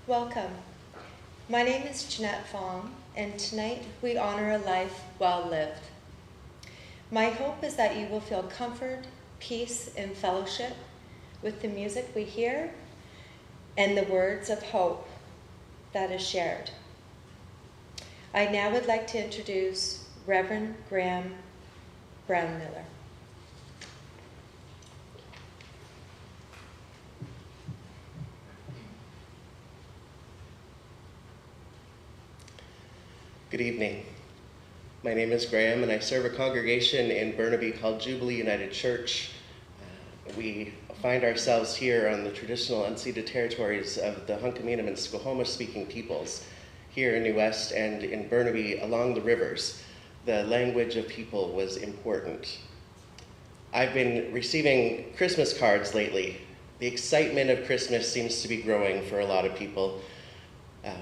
Welcome. My name is Jeanette Fong, and tonight we honor a life well lived. My hope is that you will feel comfort, peace, and fellowship with the music we hear and the words of hope that is shared. I now would like to introduce Reverend Graham Brownmiller. Good evening. My name is Graham, and I serve a congregation in Burnaby called Jubilee United Church. We find ourselves here on the traditional unceded territories of the Hunkaminam and Skohoma-speaking peoples, here in New West and in Burnaby along the rivers. The language of people was important. I've been receiving Christmas cards lately. The excitement of Christmas seems to be growing for a lot of people.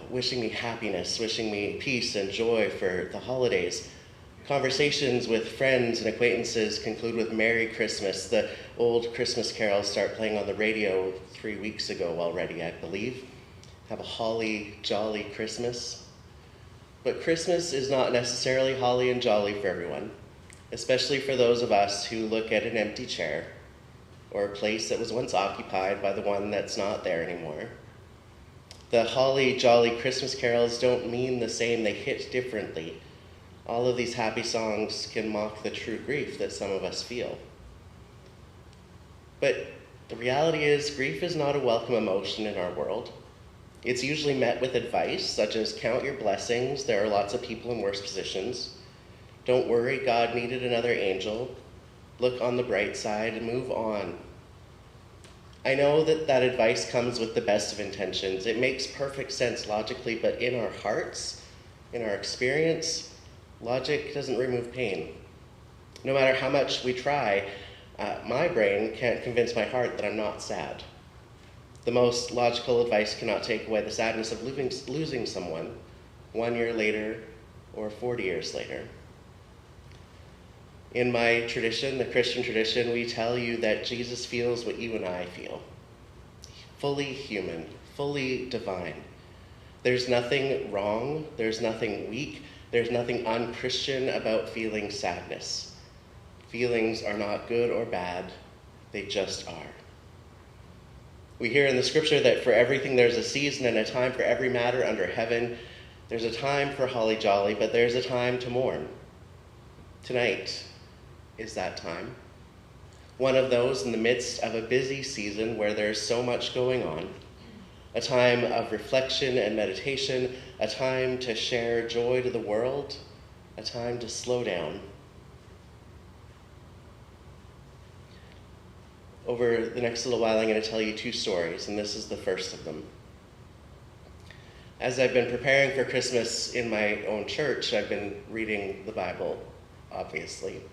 Wishing me happiness, wishing me peace and joy for the holidays. Conversations with friends and acquaintances conclude with Merry Christmas. The old Christmas carols start playing on the radio 3 weeks ago already, I believe. Have a holly, jolly Christmas. But Christmas is not necessarily holly and jolly for everyone, especially for those of us who look at an empty chair or a place that was once occupied by the one that's not there anymore. The holly, jolly Christmas carols don't mean the same, they hit differently. All of these happy songs can mock the true grief that some of us feel. But the reality is, grief is not a welcome emotion in our world. It's usually met with advice, such as count your blessings, there are lots of people in worse positions. Don't worry, God needed another angel. Look on the bright side and move on. I know that advice comes with the best of intentions. It makes perfect sense logically, but in our hearts, in our experience, logic doesn't remove pain. No matter how much we try, my brain can't convince my heart that I'm not sad. The most logical advice cannot take away the sadness of losing someone 1 year later or 40 years later. In my tradition, the Christian tradition, we tell you that Jesus feels what you and I feel. Fully human, fully divine. There's nothing wrong, there's nothing weak, there's nothing unchristian about feeling sadness. Feelings are not good or bad, they just are. We hear in the scripture that for everything there's a season and a time for every matter under heaven. There's a time for holly jolly, but there's a time to mourn. Tonight is that time. One of those in the midst of a busy season where there's so much going on. A time of reflection and meditation, a time to share joy to the world, a time to slow down. Over the next little while, I'm going to tell you 2 stories, and this is the first of them. As I've been preparing for Christmas in my own church, I've been reading the Bible, obviously.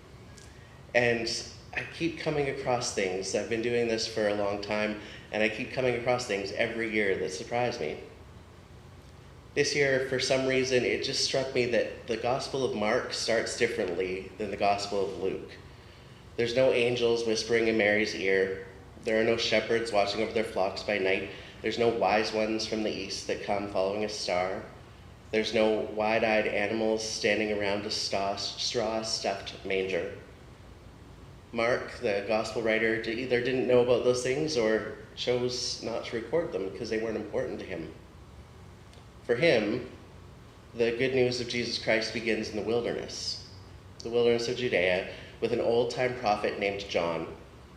And I keep coming across things. I've been doing this for a long time, and I keep coming across things every year that surprise me. This year, for some reason, it just struck me that the Gospel of Mark starts differently than the Gospel of Luke. There's no angels whispering in Mary's ear. There are no shepherds watching over their flocks by night. There's no wise ones from the east that come following a star. There's no wide-eyed animals standing around a straw-stuffed manger. Mark, the gospel writer, either didn't know about those things or chose not to record them because they weren't important to him. For him, the good news of Jesus Christ begins in the wilderness of Judea, with an old-time prophet named John,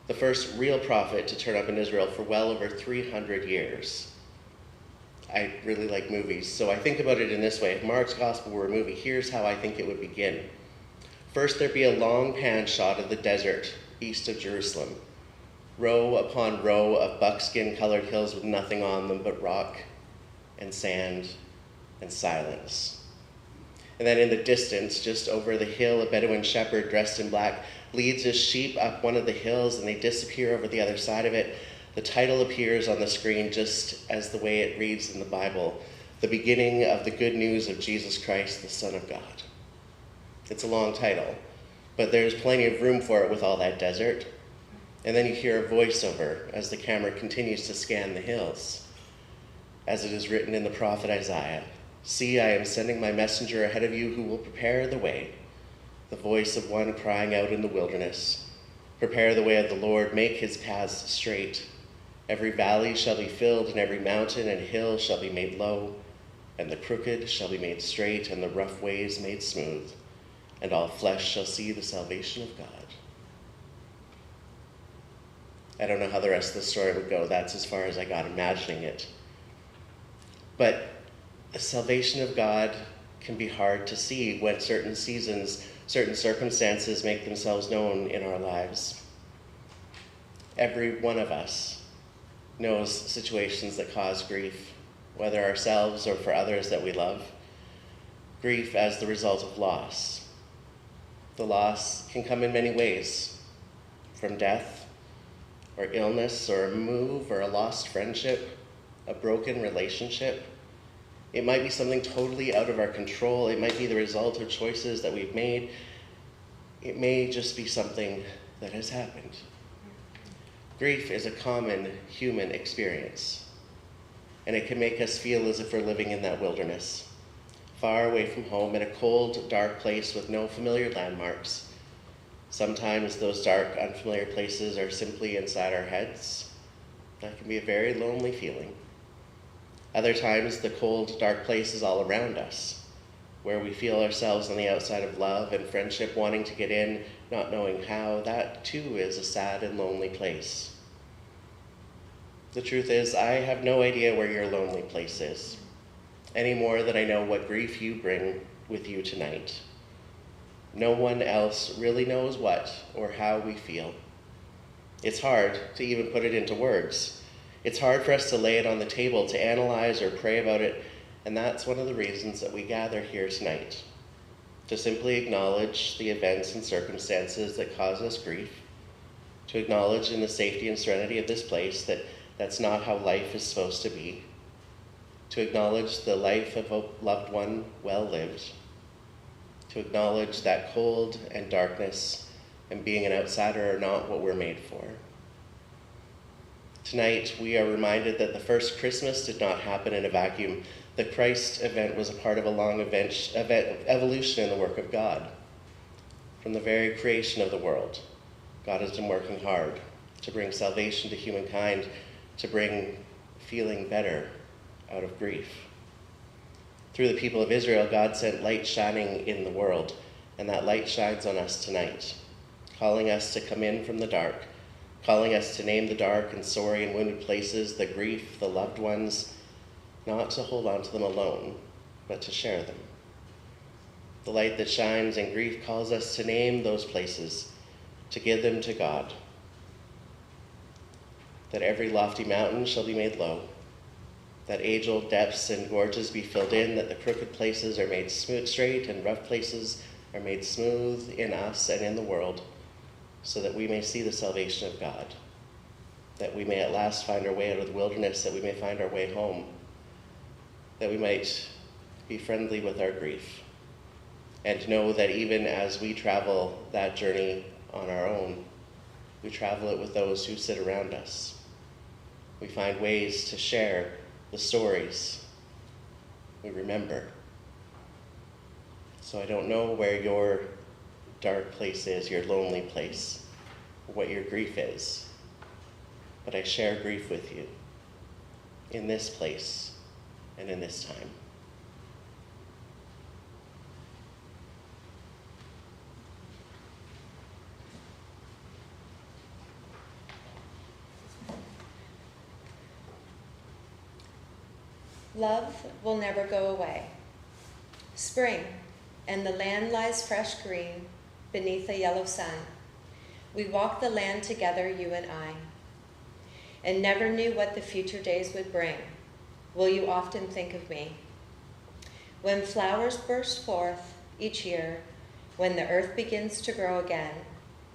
the first real prophet to turn up in Israel for well over 300 years. I really like movies, so I think about it in this way. If Mark's gospel were a movie, here's how I think it would begin. First, there'd be a long pan shot of the desert east of Jerusalem. Row upon row of buckskin-colored hills with nothing on them but rock and sand and silence. And then in the distance, just over the hill, a Bedouin shepherd dressed in black leads his sheep up one of the hills, and they disappear over the other side of it. The title appears on the screen just as the way it reads in the Bible, The Beginning of the Good News of Jesus Christ, the Son of God. It's a long title, but there's plenty of room for it with all that desert. And then you hear a voiceover as the camera continues to scan the hills. as it is written in the prophet Isaiah, "See, I am sending my messenger ahead of you who will prepare the way, the voice of one crying out in the wilderness. Prepare the way of the Lord, make his paths straight. Every valley shall be filled, and every mountain and hill shall be made low, and the crooked shall be made straight, and the rough ways made smooth, and all flesh shall see the salvation of God." I don't know how the rest of the story would go. That's as far as I got imagining it. But the salvation of God can be hard to see when certain seasons, certain circumstances make themselves known in our lives. Every one of us knows situations that cause grief, whether ourselves or for others that we love. Grief as the result of loss. The loss can come in many ways, from death, or illness, or a move, or a lost friendship, a broken relationship. It might be something totally out of our control. It might be the result of choices that we've made. It may just be something that has happened. Grief is a common human experience, and it can make us feel as if we're living in that wilderness, far away from home, in a cold, dark place with no familiar landmarks. Sometimes those dark, unfamiliar places are simply inside our heads. That can be a very lonely feeling. Other times, the cold, dark place is all around us, where we feel ourselves on the outside of love and friendship, wanting to get in, not knowing how. That too is a sad and lonely place. The truth is, I have no idea where your lonely place is, any more than I know what grief you bring with you tonight. No one else really knows what or how we feel. It's hard to even put it into words. It's hard for us to lay it on the table, to analyze or pray about it, and that's one of the reasons that we gather here tonight, to simply acknowledge the events and circumstances that cause us grief, to acknowledge in the safety and serenity of this place that that's not how life is supposed to be, to acknowledge the life of a loved one well lived, to acknowledge that cold and darkness and being an outsider are not what we're made for. Tonight, we are reminded that the first Christmas did not happen in a vacuum. The Christ event was a part of a long evolution in the work of God. From the very creation of the world, God has been working hard to bring salvation to humankind, to bring feeling better out of grief. Through the people of Israel, God sent light shining in the world, and that light shines on us tonight, calling us to come in from the dark, calling us to name the dark and sorry and wounded places, the grief, the loved ones, not to hold on to them alone, but to share them. The light that shines in grief calls us to name those places, to give them to God, that every lofty mountain shall be made low, that age-old depths and gorges be filled in, that the crooked places are made straight and rough places are made smooth in us and in the world, so that we may see the salvation of God, that we may at last find our way out of the wilderness, that we may find our way home, that we might be friendly with our grief, and know that even as we travel that journey on our own, we travel it with those who sit around us. We find ways to share the stories we remember. So I don't know where your dark place is, your lonely place, or what your grief is, but I share grief with you in this place and in this time. Love will never go away. Spring, and the land lies fresh green beneath a yellow sun. We walked the land together, you and I, and never knew what the future days would bring. Will you often think of me? When flowers burst forth each year, when the earth begins to grow again,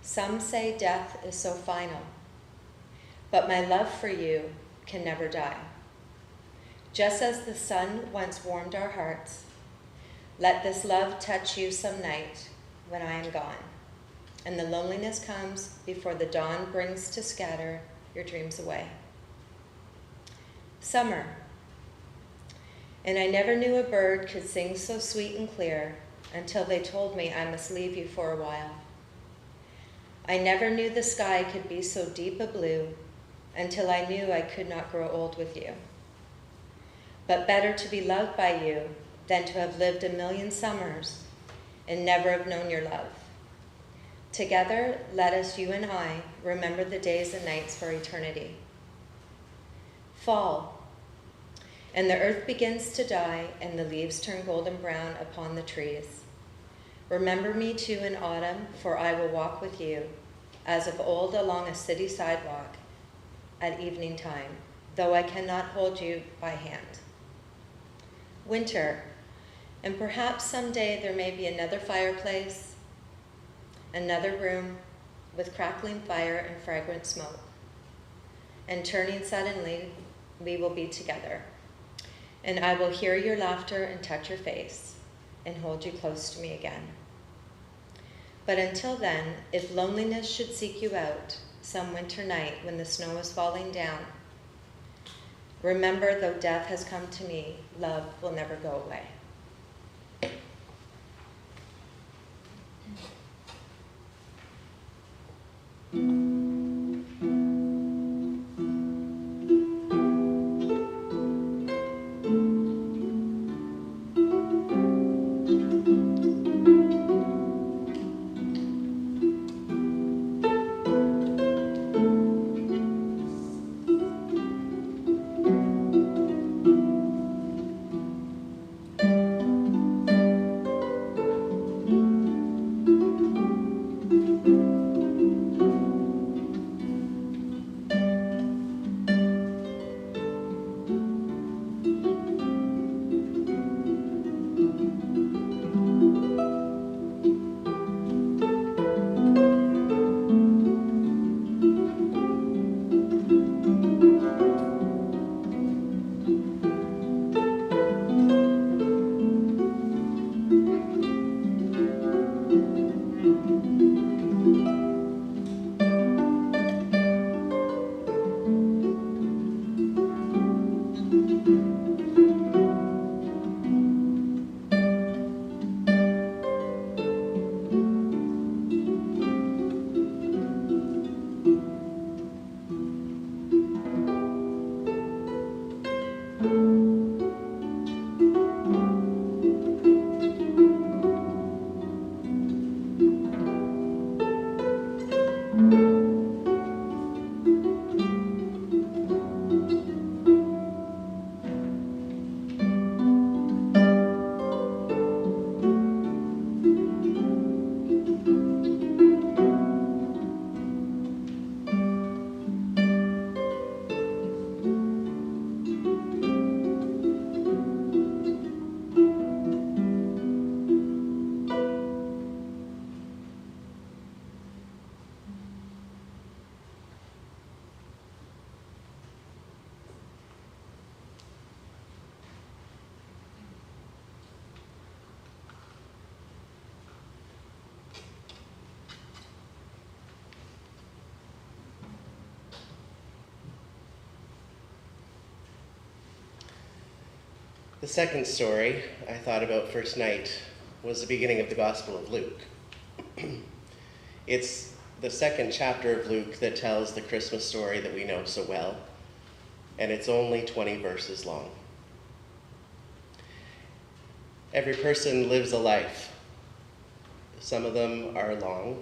some say death is so final. But my love for you can never die. Just as the sun once warmed our hearts, let this love touch you some night when I am gone, and the loneliness comes before the dawn brings to scatter your dreams away. Summer, And I never knew a bird could sing so sweet and clear until they told me I must leave you for a while. I never knew the sky could be so deep a blue until I knew I could not grow old with you. But better to be loved by you than to have lived a million summers and never have known your love. Together, let us, you and I, remember the days and nights for eternity. Fall, and the earth begins to die, and the leaves turn golden brown upon the trees. Remember me too in autumn, for I will walk with you, as of old along a city sidewalk at evening time, though I cannot hold you by hand. Winter, and perhaps someday there may be another fireplace, another room with crackling fire and fragrant smoke. And turning suddenly, we will be together. And I will hear your laughter and touch your face and hold you close to me again. But until then, if loneliness should seek you out some winter night when the snow is falling down, remember, though death has come to me, love will never go away. The second story I thought about first night was the beginning of the Gospel of Luke. It's the second chapter of Luke that tells the Christmas story that we know so well, and it's only 20 verses long. Every person lives a life. Some of them are long,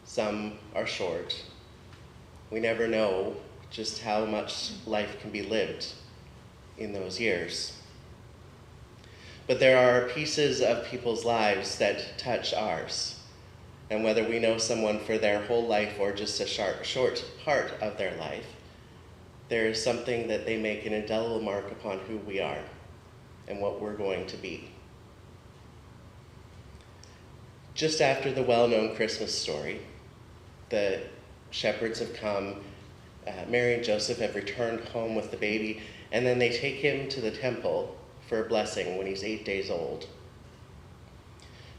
some are short. We never know just how much life can be lived in those years. But there are pieces of people's lives that touch ours. And whether we know someone for their whole life or just a short part of their life, there is something that they make an indelible mark upon who we are and what we're going to be. Just after the well-known Christmas story, the shepherds have come, Mary and Joseph have returned home with the baby, and then they take him to the temple for a blessing when he's 8 days old.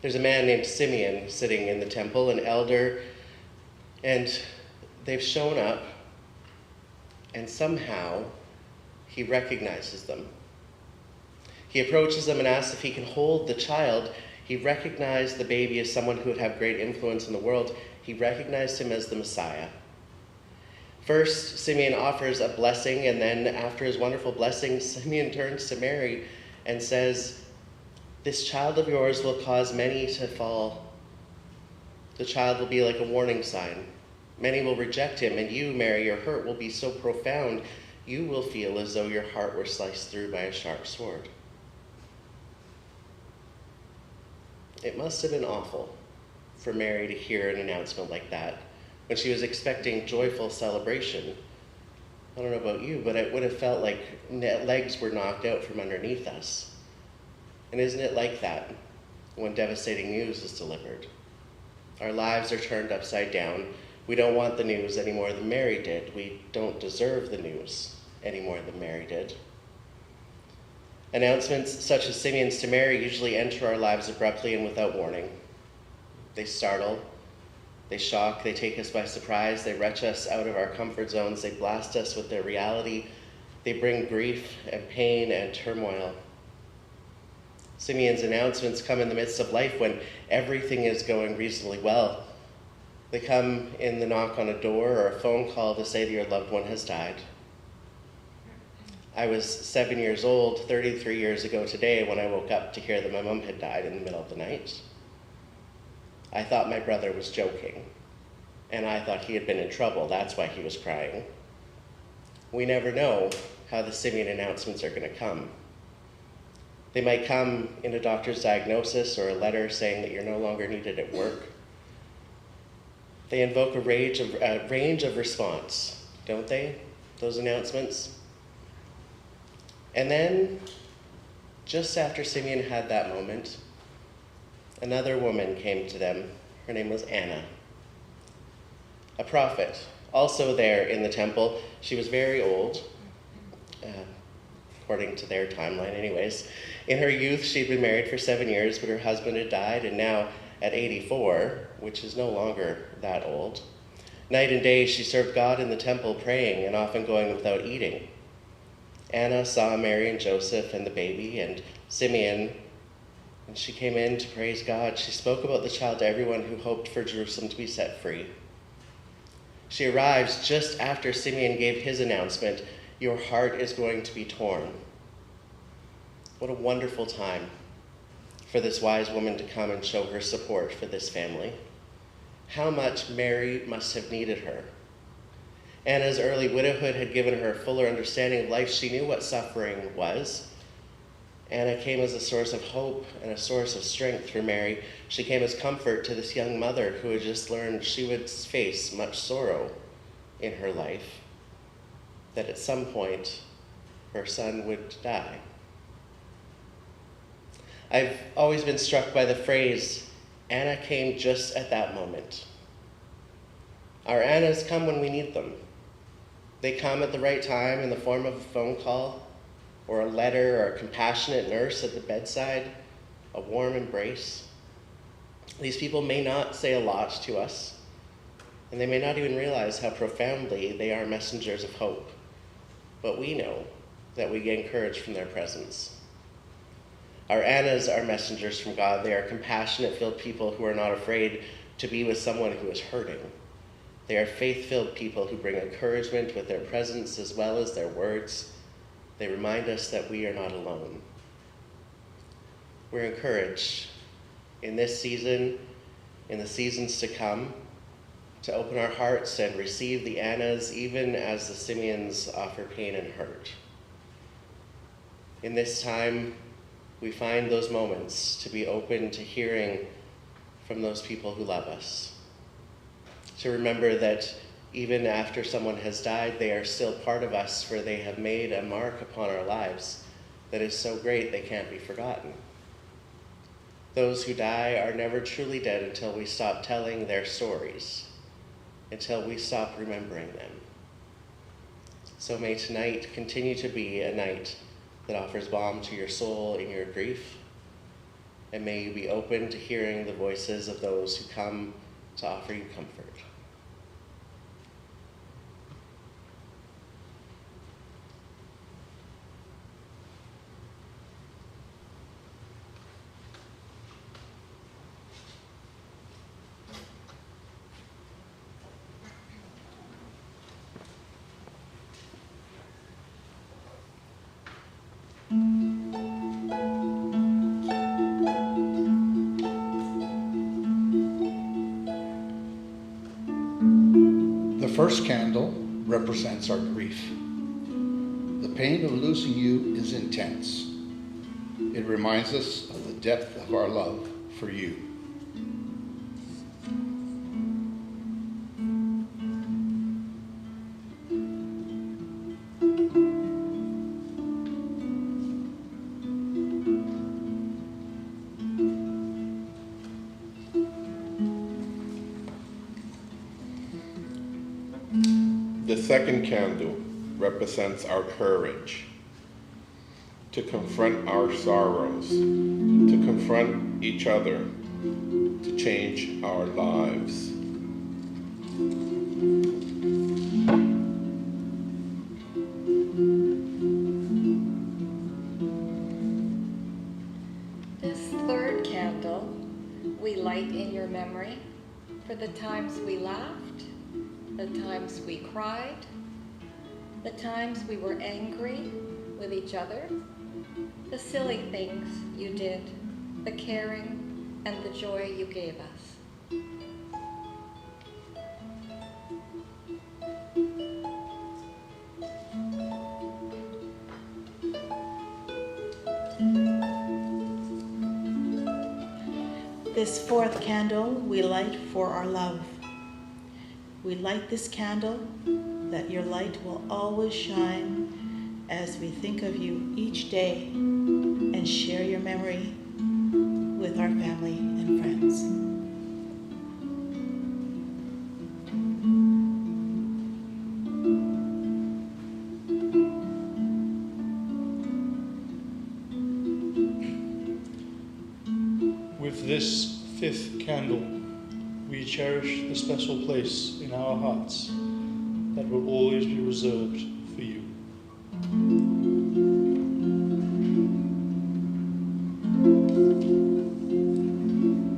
There's a man named Simeon sitting in the temple, an elder, and they've shown up, and somehow he recognizes them. He approaches them and asks if he can hold the child. He recognized the baby as someone who would have great influence in the world. He recognized him as the Messiah. First, Simeon offers a blessing, and then after his wonderful blessing, Simeon turns to Mary and says, "This child of yours will cause many to fall. The child will be like a warning sign. Many will reject him, and you, Mary, your hurt will be so profound, you will feel as though your heart were sliced through by a sharp sword." It must have been awful for Mary to hear an announcement like that when she was expecting joyful celebration. I don't know about you, but it would have felt like legs were knocked out from underneath us. And isn't it like that when devastating news is delivered? Our lives are turned upside down. We don't want the news any more than Mary did. We don't deserve the news any more than Mary did. Announcements such as Simeon's to Mary usually enter our lives abruptly and without warning. They startle, they shock, they take us by surprise, they wrench us out of our comfort zones, they blast us with their reality, they bring grief and pain and turmoil. Simeon's announcements come in the midst of life when everything is going reasonably well. They come in the knock on a door or a phone call to say that your loved one has died. I was 7 years old 33 years ago today when I woke up to hear that my mom had died in the middle of the night. I thought my brother was joking, and I thought he had been in trouble. That's why he was crying. We never know how the Simeon announcements are going to come. They might come in a doctor's diagnosis or a letter saying that you're no longer needed at work. They invoke a range of response, don't they, those announcements? And then, just after Simeon had that moment, another woman came to them. Her name was Anna, a prophet, also there in the temple. She was very old, according to their timeline anyways. In her youth, she'd been married for 7 years, but her husband had died, and now at 84, which is no longer that old, night and day she served God in the temple, praying and often going without eating. Anna saw Mary and Joseph and the baby and Simeon, and she came in to praise God. She spoke about the child to everyone who hoped for Jerusalem to be set free. She arrives just after Simeon gave his announcement, "Your heart is going to be torn." What a wonderful time for this wise woman to come and show her support for this family. How much Mary must have needed her. Anna's early widowhood had given her a fuller understanding of life. She knew what suffering was. Anna came as a source of hope and a source of strength for Mary. She came as comfort to this young mother who had just learned she would face much sorrow in her life, that at some point her son would die. I've always been struck by the phrase, "Anna came just at that moment." Our Annas come when we need them. They come at the right time in the form of a phone call, or a letter, or a compassionate nurse at the bedside, a warm embrace. These people may not say a lot to us, and they may not even realize how profoundly they are messengers of hope. But we know that we get encouraged from their presence. Our Annas are messengers from God. They are compassionate-filled people who are not afraid to be with someone who is hurting. They are faith-filled people who bring encouragement with their presence as well as their words. They remind us that we are not alone. We're encouraged in this season, in the seasons to come, to open our hearts and receive the Annas even as the Simeons offer pain and hurt. In this time, we find those moments to be open to hearing from those people who love us. To remember that even after someone has died, they are still part of us, for they have made a mark upon our lives that is so great they can't be forgotten. Those who die are never truly dead until we stop telling their stories, until we stop remembering them. So may tonight continue to be a night that offers balm to your soul in your grief, and may you be open to hearing the voices of those who come to offer you comfort. first candle represents our grief. The pain of losing you is intense. It reminds us of the depth of our love for you. The second candle represents our courage to confront our sorrows, to confront each other, to change our lives. This third candle we light in your memory for the times we laughed, the times we cried, the times we were angry with each other, the silly things you did, the caring and the joy you gave us. This fourth candle we light for our love. We light this candle that your light will always shine as we think of you each day and share your memory with our family and friends. With this fifth candle, we cherish the special place in our hearts that will always be reserved for you.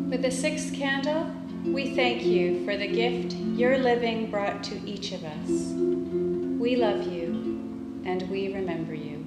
With the sixth candle, we thank you for the gift your living brought to each of us. We love you and we remember you.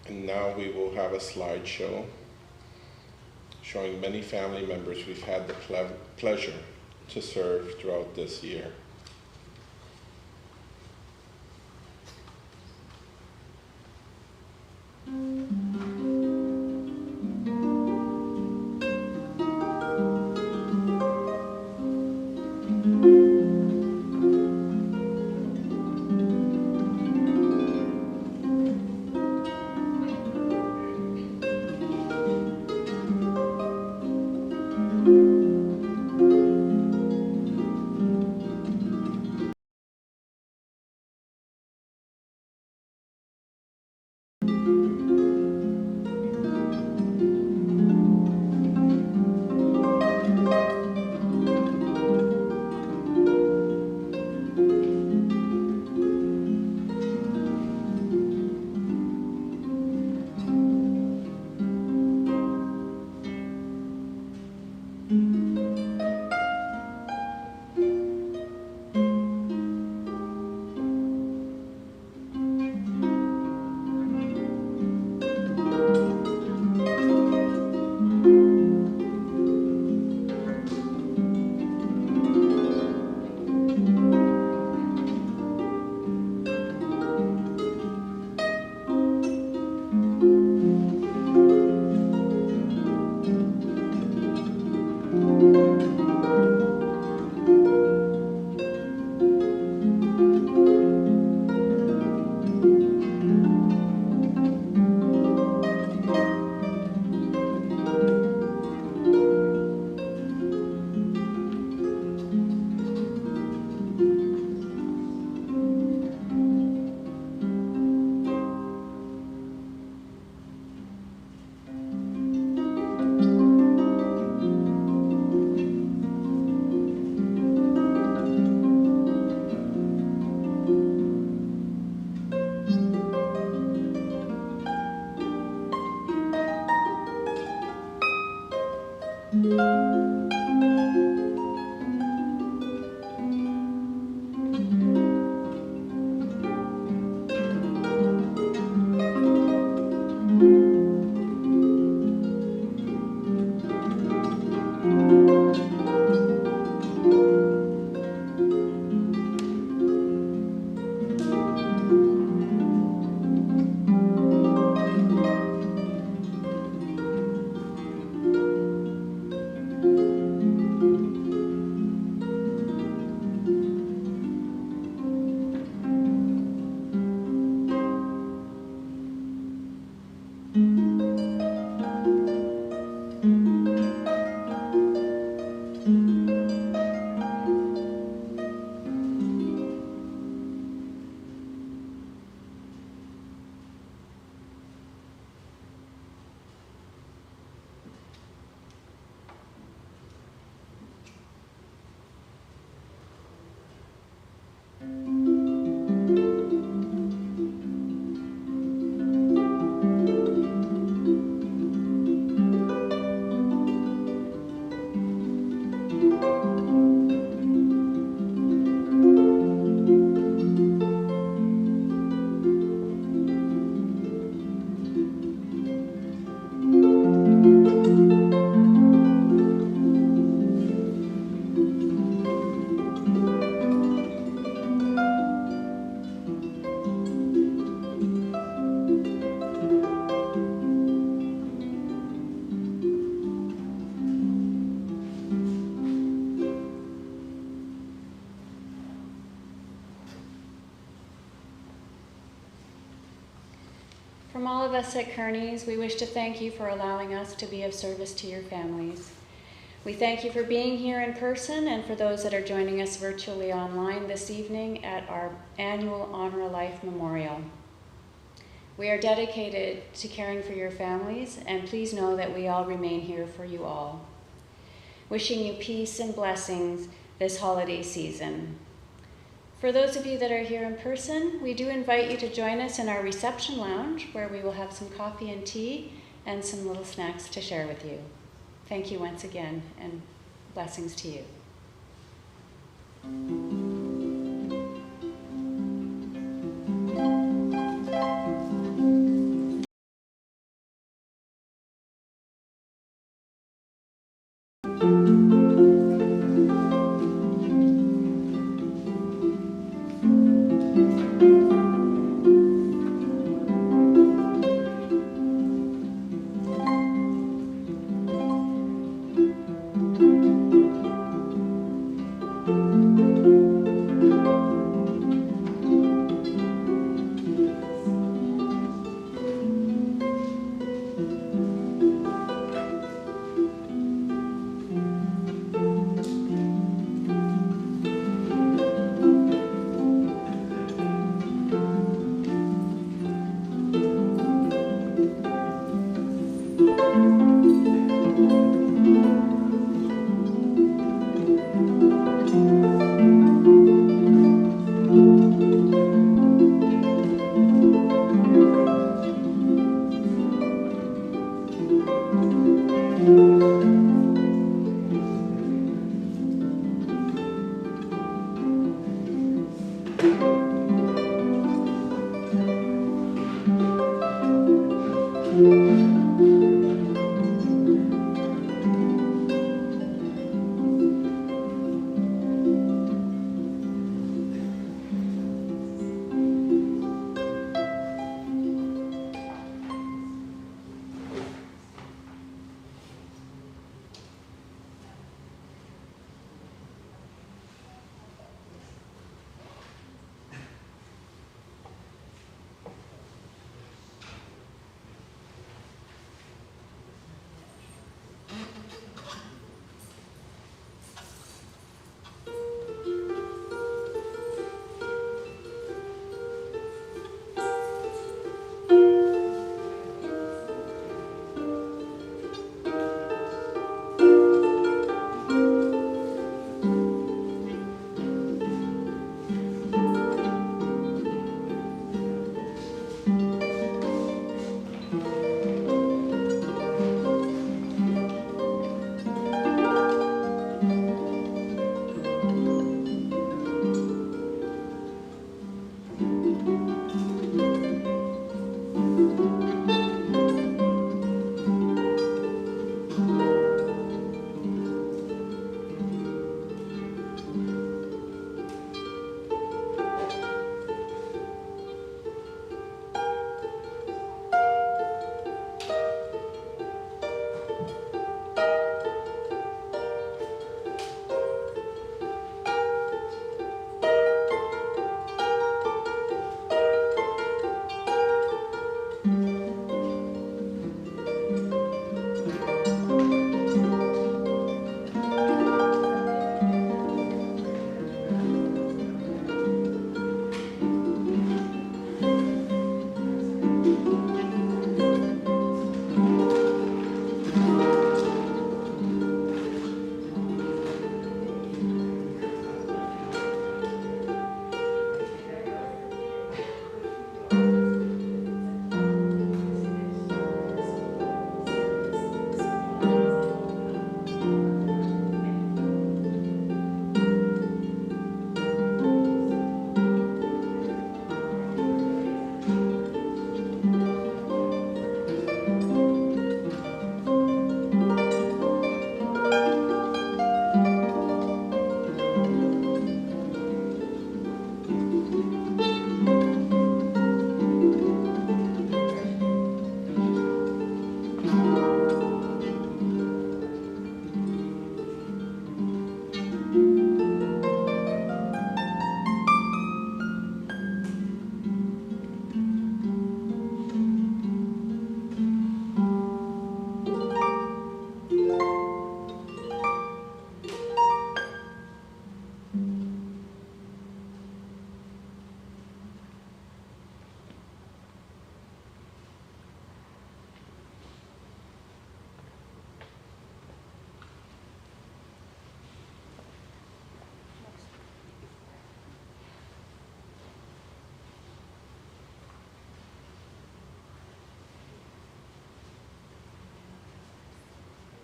And now we will have a slideshow showing many family members we've had the pleasure to serve throughout this year. From all of us at Kearney's, we wish to thank you for allowing us to be of service to your families. We thank you for being here in person and for those that are joining us virtually online this evening at our annual Honor a Life Memorial. We are dedicated to caring for your families, and please know that we all remain here for you all. Wishing you peace and blessings this holiday season. For those of you that are here in person, we do invite you to join us in our reception lounge, where we will have some coffee and tea and some little snacks to share with you. Thank you once again, and blessings to you. Amen.